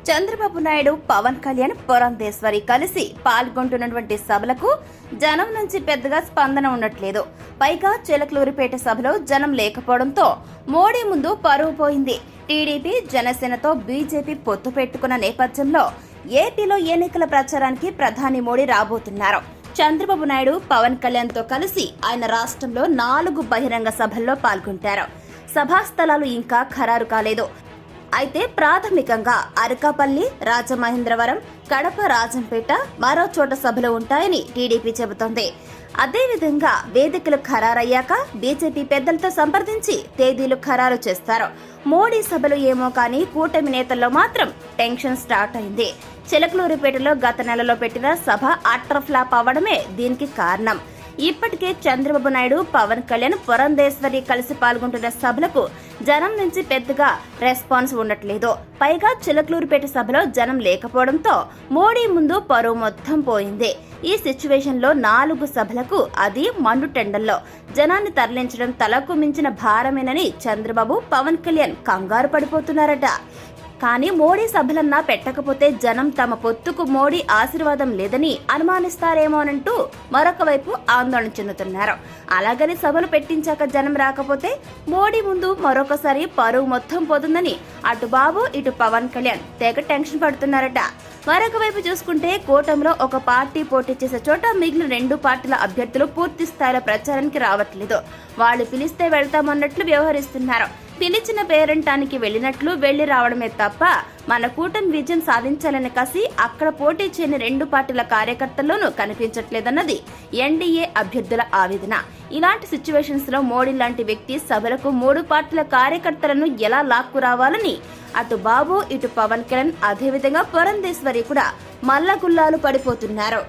చంద్రబాబు నాయుడు, పవన్ కళ్యాణ్, పురంధేశ్వరి కలిసి పాల్గొంటున్నటువంటి సభలకు జనం నుంచి పెద్దగా స్పందన ఉండట్లేదు. పైగా చిలకలూరిపేట సభలో జనం లేకపోవడంతో మోడీ ముందు పరువు పోయింది. టీడీపీ, జనసేనతో బీజేపీ పొత్తు పెట్టుకున్న నేపథ్యంలో ఏపీలో ఎన్నికల ప్రచారానికి ప్రధాని మోడీ రాబోతున్నారు. చంద్రబాబు నాయుడు, పవన్ కళ్యాణ్ తో కలిసి ఆయన రాష్ట్రంలో 4 బహిరంగ సభల్లో పాల్గొంటారు. సభా స్థలాలు ఇంకా ఖరారు కాలేదు. అయితే ప్రాథమికంగా అరకాపల్లి, రాజమహేంద్రవరం, కడప, రాజంపేట, మరో చోట సభలు ఉంటాయని టీడీపీ చెబుతోంది. అదేవిధంగా వేదికలు ఖరారయ్యాక బీజేపీ పెద్దలతో సంప్రదించి తేదీలు ఖరారు చేస్తారు. మోడీ సభలు ఏమో కానీ కూటమి నేతల్లో మాత్రం టెన్షన్ స్టార్ట్ అయింది. చిలకలూరిపేటలో గత నెలలో పెట్టిన సభ అట్టర్ ఫ్లాప్ అవ్వడమే దీనికి కారణం. ఇప్పటికే చంద్రబాబు నాయుడు, పవన్ కళ్యాణ్, పురంధేశ్వరి కలిసి పాల్గొంటున్న సభలకు జనం నుంచి పెద్దగా రెస్పాన్స్ ఉండట్లేదు. పైగా చిలకలూరిపేట సభలో జనం లేకపోవడంతో మోడీ ముందు పరువు మొత్తం పోయింది. ఈ సిచ్యువేషన్ లో 4 సభలకు, అది మండు టెండల్లో జనాన్ని తరలించడం తలకు మించిన భారమేనని చంద్రబాబు, పవన్ కళ్యాణ్ కంగారు పడిపోతున్నారట. కానీ మోడీ సభలన్నా పెట్టకపోతే జనం తమ పొత్తుకు మోడీ ఆశీర్వాదం లేదని అనుమానిస్తారేమోనంటూ మరొక వైపు ఆందోళన చెందుతున్నారు. అలాగని సభలు పెట్టించాక జనం రాకపోతే మోడీ ముందు మరొకసారి పరువు మొత్తం పోతుందని అటు బాబు, ఇటు పవన్ కళ్యాణ్ తెగ టెన్షన్ పడుతున్నారట. మరొక వైపు చూసుకుంటే కూటమిలో ఒక పార్టీ పోటీ చేసే చోట మిగిలిన 2 పార్టీల అభ్యర్థులు పూర్తి స్థాయిలో ప్రచారానికి రావట్లేదు. వాళ్ళు పిలిస్తే వెళ్తామన్నట్లు వ్యవహరిస్తున్నారు. పిలిచిన పేరంటానికి వెళ్లినట్లు వెళ్లి రావడమే తప్ప మన కూటమి విజయం సాధించాలని కసి అక్కడ పోటీ చేయని 2 పార్టీల కార్యకర్తల్లోనూ కనిపించట్లేదన్నది ఎన్డీఏ అభ్యర్థుల ఆవేదన. ఇలాంటి సిచ్యువేషన్స్ లో మోడీ లాంటి వ్యక్తి సభలకు 3 పార్టీల కార్యకర్తలను ఎలా లాక్కు రావాలని అటు బాబు, ఇటు పవన్ కళ్యాణ్, అదేవిధంగా పురంధేశ్వరి కూడా మల్లగుల్లాలు పడిపోతున్నారు.